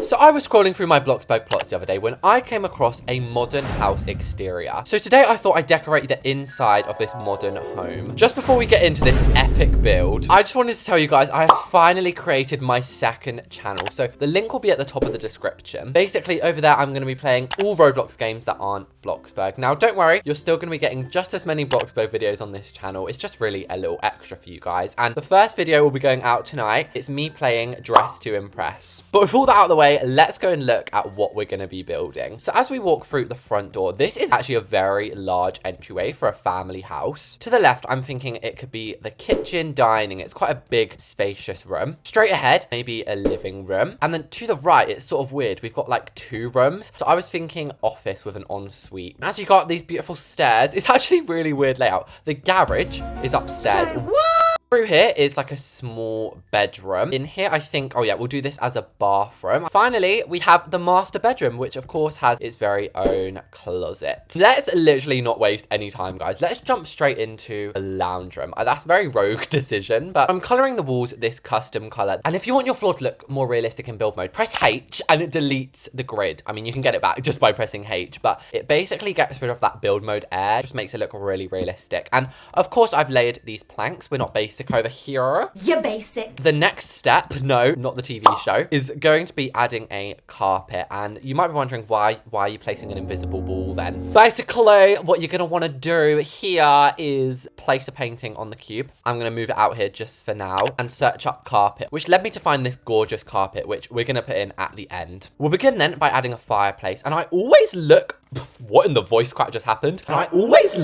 So I was scrolling through my Bloxburg plots the other day when I came across a modern house exterior. So today I thought I'd decorate the inside of this modern home. Just before we get into this epic build, I just wanted to tell you guys I have finally created my second channel. So the link will be at the top of the description. Basically over there I'm going to be playing all Roblox games that aren't Bloxburg. Now don't worry, you're still going to be getting just as many Bloxburg videos on this channel. It's just really a little extra for you guys. And the first video will be going out tonight. It's me playing Dress to Impress. But with all that out of the way, let's go and look at what we're going to be building. So as we walk through the front door, this is actually a very large entryway for a family house. To the left, I'm thinking it could be the kitchen, dining. It's quite a big, spacious room. Straight ahead, maybe a living room. And then to the right, it's sort of weird. We've got like 2 rooms. So I was thinking office with an ensuite. As you got these beautiful stairs, it's actually really weird layout. The garage is upstairs. What? Through here is like a small bedroom. In here, I think, oh yeah, we'll do this as a bathroom. Finally, we have the master bedroom, which of course has its very own closet. Let's literally not waste any time, guys. Let's jump straight into the lounge room. That's a very rogue decision, but I'm coloring the walls this custom color. And if you want your floor to look more realistic in build mode, press H and it deletes the grid. I mean, you can get it back just by pressing H, but it basically gets rid of that build mode air, just makes it look really realistic. And of course, I've layered these planks. We're not basic over here. You're basic. The next step, no, not the TV show, is going to be adding a carpet. And you might be wondering why are you placing an invisible wall then? Basically, what you're going to want to do here is place a painting on the cube. I'm going to move it out here just for now and search up carpet, which led me to find this gorgeous carpet, which we're going to put in at the end. We'll begin then by adding a fireplace. And I always look, what in the voice crack just happened? And I always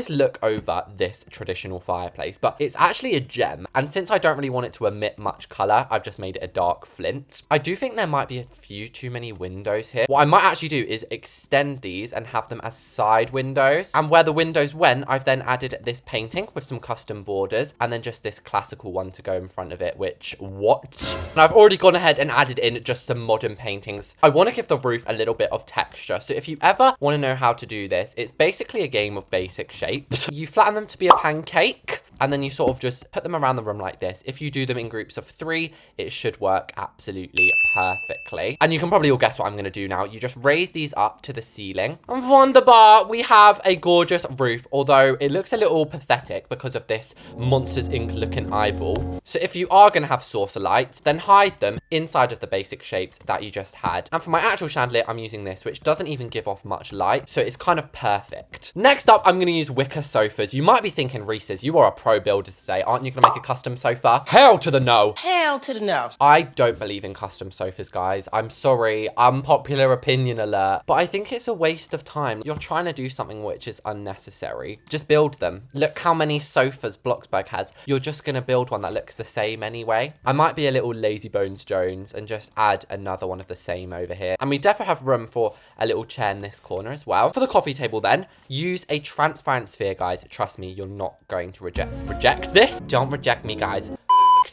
look over this traditional fireplace, but it's actually a gem. And since I don't really want it to emit much color, I've just made it a dark flint. I do think there might be a few too many windows here. What I might actually do is extend these and have them as side windows. And where the windows went, I've then added this painting with some custom borders and then just this classical one to go in front of it, which, what? And I've already gone ahead and added in just some modern paintings. I want to give the roof a little bit of texture. So if you ever want to know how to do this, it's basically a game of basic shapes. You flatten them to be a pancake, and then you sort of just put them around the room like this. If you do them in groups of 3, it should work absolutely perfectly. And you can probably all guess what I'm going to do now. You just raise these up to the ceiling. And wunderbar, we have a gorgeous roof, although it looks a little pathetic because of this Monsters Inc. looking eyeball. So if you are going to have saucer lights, then hide them inside of the basic shapes that you just had. And for my actual chandelier, I'm using this, which doesn't even give off much light. So it's kind of perfect. Next up, I'm going to use wicker sofas. You might be thinking, Reese's, you are a pro builder today. Aren't you going to make a custom sofa? Hell to the no. Hell to the no. I don't believe in custom sofas, guys. I'm sorry. Unpopular opinion alert. But I think it's a waste of time. You're trying to do something which is unnecessary. Just build them. Look how many sofas Bloxburg has. You're just going to build one that looks the same anyway. I might be a little lazy bones Jones and just add another one of the same over here. And we definitely have room for a little chair in this corner as well. For the coffee table then, use a transparent sphere, guys. Trust me, you're not going to reject this. Don't reject me, guys.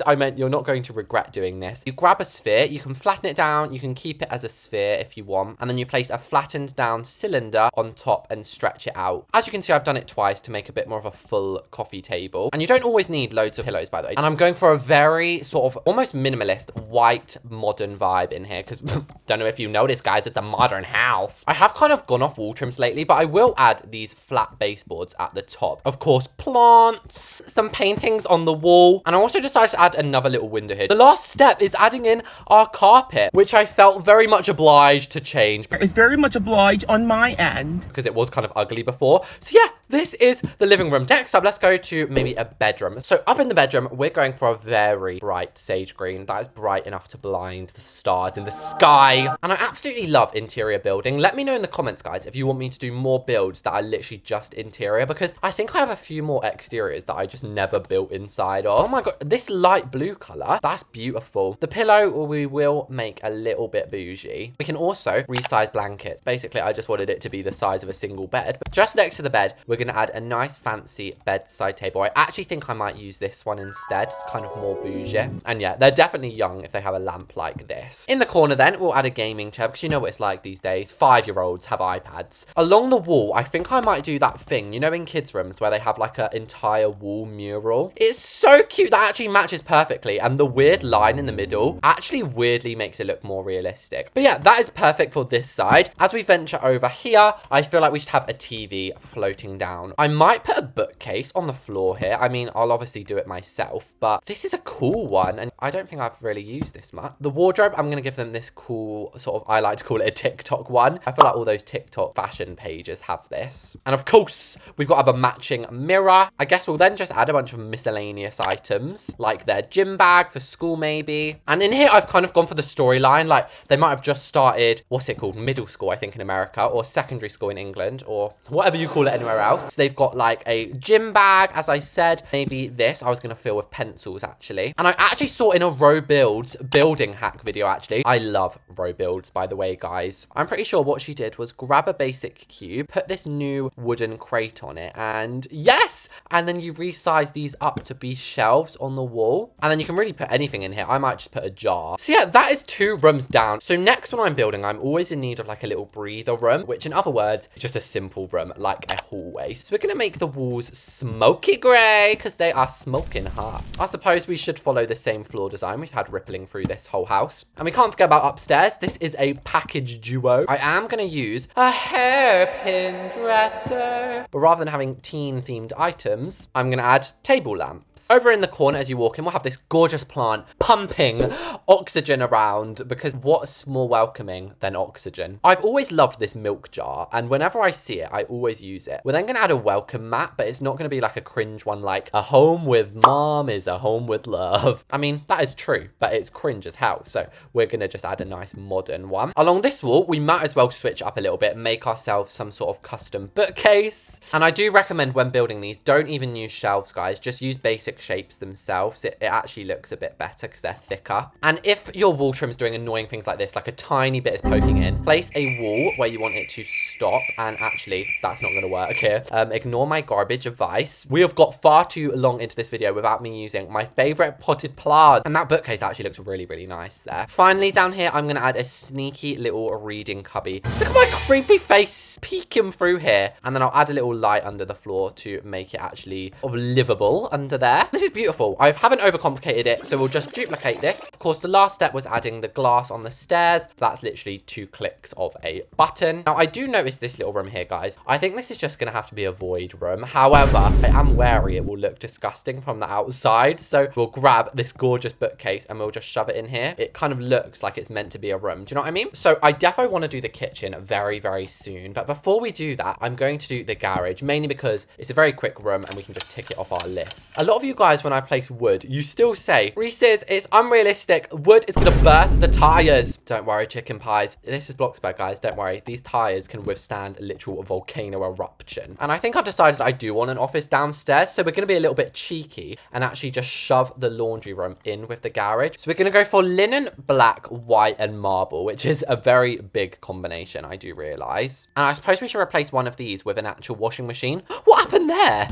I meant you're not going to regret doing this. You grab a sphere, you can flatten it down, you can keep it as a sphere if you want, and then you place a flattened down cylinder on top and stretch it out. As you can see, I've done it twice to make a bit more of a full coffee table. And you don't always need loads of pillows, by the way. And I'm going for a very sort of almost minimalist white modern vibe in here because don't know if you noticed, guys, it's a modern house. I have kind of gone off wall trims lately, but I will add these flat baseboards at the top. Of course, plants, some paintings on the wall, and I also decided to add another little window here. The last step is adding in our carpet, which I felt very much obliged to change. It's very much obliged on my end. Because it was kind of ugly before. So yeah, this is the living room. Next up, let's go to maybe a bedroom. So up in the bedroom, we're going for a very bright sage green. That is bright enough to blind the stars in the sky. And I absolutely love interior building. Let me know in the comments, guys, if you want me to do more builds that are literally just interior, because I think I have a few more exteriors that I just never built inside of. Oh my God, this light blue color, that's beautiful. The pillow we will make a little bit bougie. We can also resize blankets. Basically, I just wanted it to be the size of a single bed. But just next to the bed, we're going we're going to add a nice fancy bedside table. I actually think I might use this one instead. It's kind of more bougie. And yeah, they're definitely young if they have a lamp like this. In the corner then, we'll add a gaming chair because you know what it's like these days. 5-year-olds have iPads. Along the wall, I think I might do that thing, you know, in kids' rooms where they have like an entire wall mural. It's so cute. That actually matches perfectly. And the weird line in the middle actually weirdly makes it look more realistic. But yeah, that is perfect for this side. As we venture over here, I feel like we should have a TV floating down. I might put a bookcase on the floor here. I mean, I'll obviously do it myself, but this is a cool one. And I don't think I've really used this much. The wardrobe, I'm going to give them this cool sort of, I like to call it a TikTok one. I feel like all those TikTok fashion pages have this. And of course, we've got to have a matching mirror. I guess we'll then just add a bunch of miscellaneous items, like their gym bag for school maybe. And in here, I've kind of gone for the storyline. Like they might have just started, what's it called? Middle school, I think in America, or secondary school in England, or whatever you call it anywhere else. So they've got like a gym bag, as I said, maybe this I was going to fill with pencils actually. And I actually saw in a row builds building hack video actually. I love row builds, by the way, guys. I'm pretty sure what she did was grab a basic cube, put this new wooden crate on it, and yes! And then you resize these up to be shelves on the wall. And then you can really put anything in here. I might just put a jar. So yeah, that is 2 rooms down. So next when I'm building, I'm always in need of like a little breather room, which in other words, is just a simple room, like a hallway. So we're gonna make the walls smoky gray because they are smoking hot. I suppose we should follow the same floor design we've had rippling through this whole house. And we can't forget about upstairs. This is a package duo. I am gonna use a hairpin dresser, but rather than having teen themed items, I'm gonna add table lamps. Over in the corner as you walk in, we'll have this gorgeous plant pumping oxygen around because what's more welcoming than oxygen? I've always loved this milk jar, and whenever I see it, I always use it. We're then gonna add a welcome mat, but it's not gonna be like a cringe one like a home with mom is a home with love. I mean, that is true, but it's cringe as hell. So we're gonna just add a nice modern one. Along this wall, we might as well switch up a little bit, make ourselves some sort of custom bookcase. And I do recommend when building these, don't even use shelves, guys. Just use basic shapes themselves. It actually looks a bit better because they're thicker. And if your wall trim's doing annoying things like this, like a tiny bit is poking in, place a wall where you want it to stop. And actually, that's not gonna work here. Ignore my garbage advice. We have got far too long into this video without me using my favorite potted plant. And that bookcase actually looks really, really nice there. Finally, down here, I'm gonna add a sneaky little reading cubby. Look at my creepy face peeking through here. And then I'll add a little light under the floor to make it actually sort of livable under there. This is beautiful. I haven't overcomplicated it, so we'll just duplicate this. Of course, the last step was adding the glass on the stairs. That's literally 2 clicks of a button. Now, I do notice this little room here, guys. I think this is just gonna have to be a void room. However, I am wary it will look disgusting from the outside. So we'll grab this gorgeous bookcase and we'll just shove it in here. It kind of looks like it's meant to be a room. Do you know what I mean? So I definitely want to do the kitchen very, very soon. But before we do that, I'm going to do the garage, mainly because it's a very quick room and we can just tick it off our list. A lot of you guys, when I place wood, you still say, Reese's, it's unrealistic. Wood is going to burst the tires. Don't worry, chicken pies. This is Bloxburg, guys. Don't worry. These tires can withstand a literal volcano eruption. And I think I've decided I do want an office downstairs. So we're going to be a little bit cheeky and actually just shove the laundry room in with the garage. So we're going to go for linen, black, white, and marble, which is a very big combination, I do realize. And I suppose we should replace one of these with an actual washing machine. What happened there?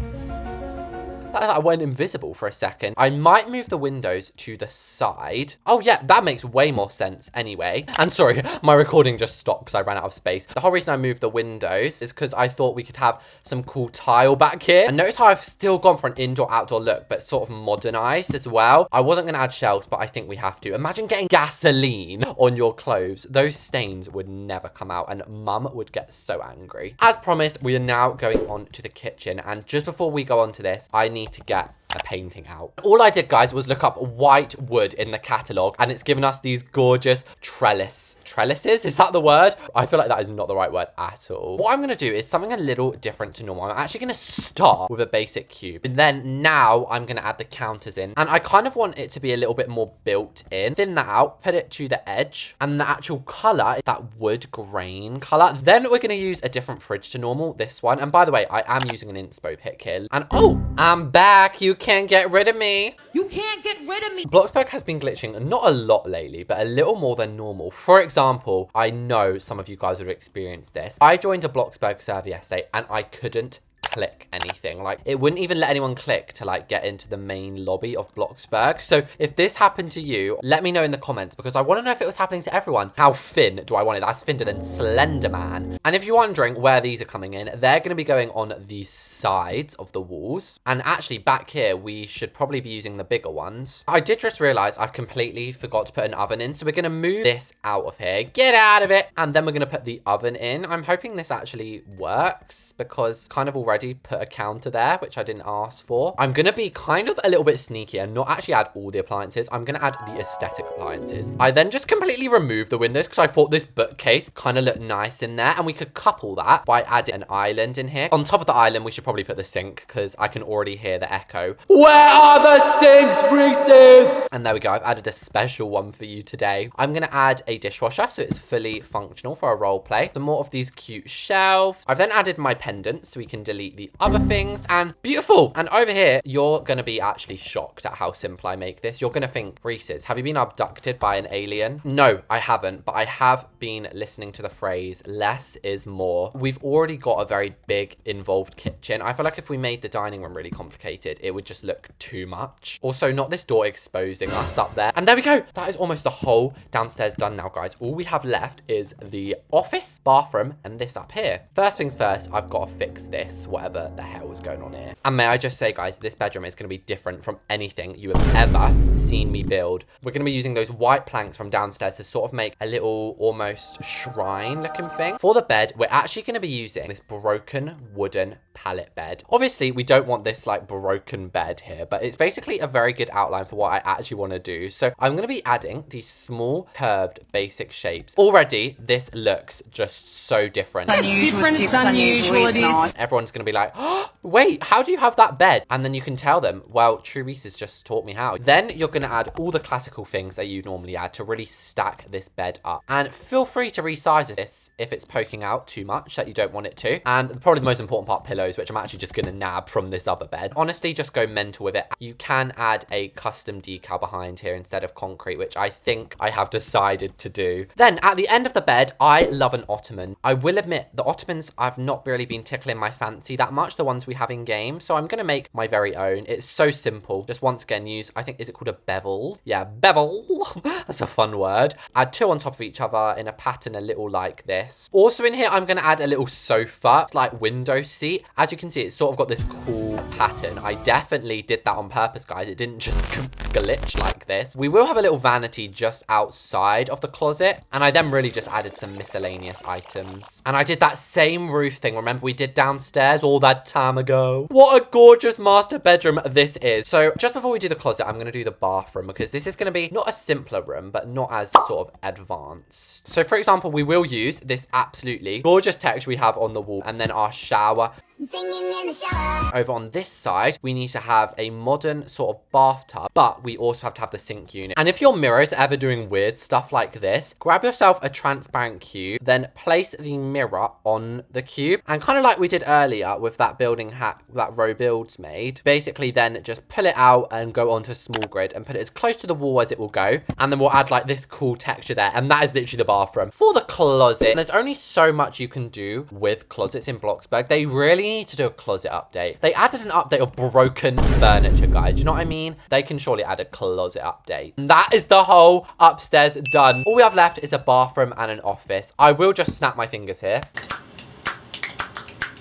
I went invisible for a second. I might move the windows to the side. Oh yeah, that makes way more sense anyway. And sorry, my recording just stopped because I ran out of space. The whole reason I moved the windows is because I thought we could have some cool tile back here. And notice how I've still gone for an indoor-outdoor look, but sort of modernized as well. I wasn't going to add shelves, but I think we have to. Imagine getting gasoline on your clothes. Those stains would never come out and mum would get so angry. As promised, we are now going on to the kitchen. And just before we go on to this, I need to get a painting out. All I did, guys, was look up white wood in the catalog and it's given us these gorgeous trellises. Is that the word? I feel like that is not the right word at all. What I'm going to do is something a little different to normal. I'm actually going to start with a basic cube. And then now I'm going to add the counters in. And I kind of want it to be a little bit more built in. Thin that out, put it to the edge. And the actual color, that wood grain color. Then we're going to use a different fridge to normal, this one. And by the way, I am using an inspo pick here. And oh, I'm back. You can't get rid of me. You can't get rid of me. Bloxburg has been glitching not a lot lately, but a little more than normal. For example, I know some of you guys would have experienced this. I joined a Bloxburg server yesterday and I couldn't click anything. Like, it wouldn't even let anyone click to, like, get into the main lobby of Bloxburg. So if this happened to you, let me know in the comments, because I want to know if it was happening to everyone. How thin do I want it? That's thinner than Slender Man. And if you're wondering where these are coming in, they're going to be going on the sides of the walls. And actually, back here, we should probably be using the bigger ones. I did just realize I've completely forgot to put an oven in. So we're going to move this out of here. Get out of it. And then we're going to put the oven in. I'm hoping this actually works, because kind of already put a counter there, which I didn't ask for. I'm going to be kind of a little bit sneaky and not actually add all the appliances. I'm going to add the aesthetic appliances. I then just completely removed the windows because I thought this bookcase kind of looked nice in there, and we could couple that by adding an island in here. On top of the island, we should probably put the sink, because I can already hear the echo. Where are the sinks, Reese's? And there we go. I've added a special one for you today. I'm going to add a dishwasher so it's fully functional for a role play. Some more of these cute shelves. I've then added my pendants so we can delete the other things, and beautiful. And over here, you're going to be actually shocked at how simple I make this. You're going to think, Reese's, have you been abducted by an alien? No, I haven't, but I have been listening to the phrase less is more. We've already got a very big involved kitchen. I feel like if we made the dining room really complicated, it would just look too much. Also, not this door exposing us up there. And there we go. That is almost the whole downstairs done now, guys. All we have left is the office, bathroom, and this up here. First things first, I've got to fix this, whatever the hell is going on here. And may I just say, guys, this bedroom is going to be different from anything you have ever seen me build. We're going to be using those white planks from downstairs to sort of make a little almost shrine looking thing. For the bed, we're actually going to be using this broken wooden pallet bed. Obviously, we don't want this like broken bed here, but it's basically a very good outline for what I actually want to do. So I'm going to be adding these small curved basic shapes. Already, this looks just so different. It's unusual. It is. Everyone's going to be like, oh, wait, how do you have that bed? And then you can tell them, well, Therese has just taught me how. Then you're going to add all the classical things that you normally add to really stack this bed up. And feel free to resize this if it's poking out too much that you don't want it to. And probably the most important part, pillows, which I'm actually just going to nab from this other bed. Honestly, just go mental with it. You can add a custom decal behind here instead of concrete, which I think I have decided to do. Then at the end of the bed, I love an ottoman. I will admit the ottomans I've not really been tickling my fancy that much, the ones we have in game. So I'm going to make my very own. It's so simple. Just once again, use, I think, is it called a bevel? Yeah, bevel. That's a fun word. Add two on top of each other in a pattern a little like this. Also in here, I'm going to add a little sofa. It's like window seat. As you can see, it's sort of got this cool pattern. I definitely did that on purpose, guys. It didn't just glitch like this. We will have a little vanity just outside of the closet. And I then really just added some miscellaneous items. And I did that same roof thing. Remember we did downstairs all that time ago? What a gorgeous master bedroom this is. So just before we do the closet, I'm going to do the bathroom, because this is going to be not a simpler room, but not as sort of advanced. So for example, we will use this absolutely gorgeous texture we have on the wall, and then our shower. Singing in the shower. Over on this side, we need to have a modern sort of bathtub, but we also have to have the sink unit. And if your mirrors are ever doing weird stuff like this, grab yourself a transparent cube, then place the mirror on the cube. And kind of like we did earlier with that building hack that Row Builds made, basically then just pull it out and go onto a small grid and put it as close to the wall as it will go. And then we'll add like this cool texture there. And that is literally the bathroom. For the closet, there's only so much you can do with closets in Bloxburg. They really need to do a closet update. They added an update of broken furniture, guys. Do you know what I mean? They can surely add a closet update. And that is the whole upstairs done. All we have left is a bathroom and an office. I will just snap my fingers here.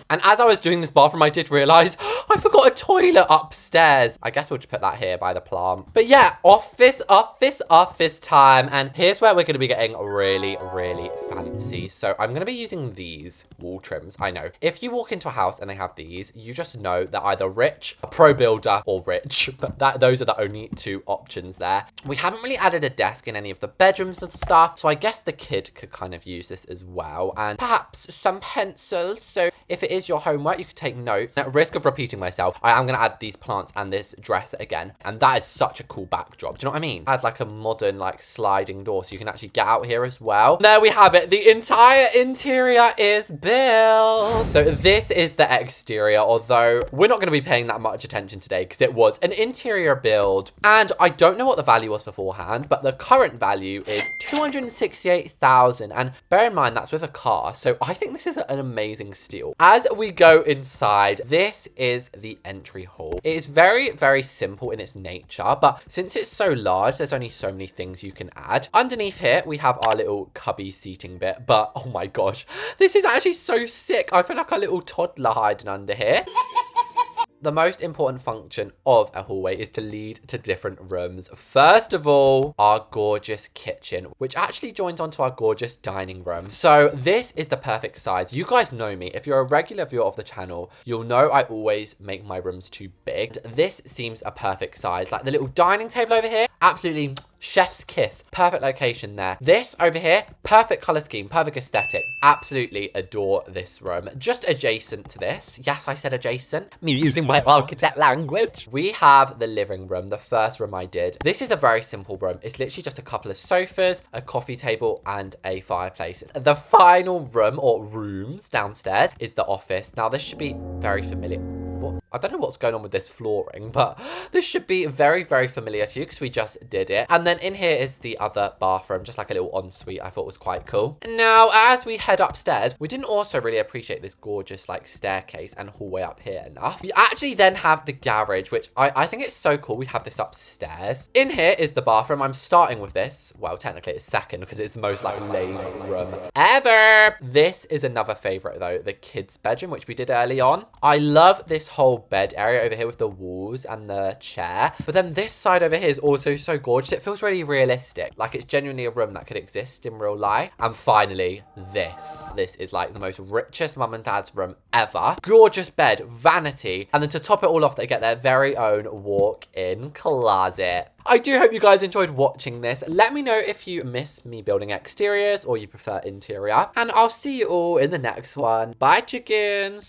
And as I was doing this bathroom, I did realize I forgot a toilet upstairs. I guess we'll just put that here by the plant. But yeah, office time. And here's where we're going to be getting really, really fancy. So I'm going to be using these wall trims. I know. If you walk into a house and they have these, you just know they're either rich, a pro builder, or rich. But those are the only two options there. We haven't really added a desk in any of the bedrooms and stuff. So I guess the kid could kind of use this as well. And perhaps some pencils. So if it is your homework, you could take notes. At risk of repeating myself, I am going to add these plants and this dresser again. And that is such a cool backdrop. Do you know what I mean? Add like a modern like sliding door so you can actually get out here as well. There we have it. The entire interior is built. So this is the exterior, although we're not going to be paying that much attention today because it was an interior build. And I don't know what the value was beforehand, but the current value is 268,000. And bear in mind, that's with a car. So I think this is an amazing steal. As we go inside, this is the entry hall. It is very, very simple in its nature, but since it's so large, there's only so many things you can add. Underneath here, we have our little cubby seating bit, but oh my gosh, this is actually so sick. I feel like a little toddler hiding under here. The most important function of a hallway is to lead to different rooms. First of all, our gorgeous kitchen, which actually joins onto our gorgeous dining room. So this is the perfect size. You guys know me. If you're a regular viewer of the channel, you'll know I always make my rooms too big. This seems a perfect size. Like the little dining table over here, absolutely chef's kiss. Perfect location there. This over here, perfect color scheme, perfect aesthetic. Absolutely adore this room. Just adjacent to this. Yes, I said adjacent. Me using my architect language. We have the living room, the first room I did. This is a very simple room. It's literally just a couple of sofas, a coffee table, and a fireplace. The final room or rooms downstairs is the office. Now this should be very familiar. I don't know what's going on with this flooring, but this should be very, very familiar to you because we just did it. And then in here is the other bathroom, just like a little ensuite I thought was quite cool. Now, as we head upstairs, we didn't also really appreciate this gorgeous like staircase and hallway up here enough. We actually then have the garage, which I think it's so cool. We have this upstairs. In here is the bathroom. I'm starting with this. Well, technically it's second because it's the most like lame room ever. This is another favorite though, the kids' bedroom, which we did early on. I love this whole bed area over here with the walls and the chair, but then this side over here is also so gorgeous. It feels really realistic, like it's genuinely a room that could exist in real life. And finally, this is like the most richest mum and dad's room ever. Gorgeous bed, vanity, and then to top it all off, they get their very own walk-in closet. I do hope you guys enjoyed watching this. Let me know if you miss me building exteriors or you prefer interior, and I'll see you all in the next one. Bye, chickens.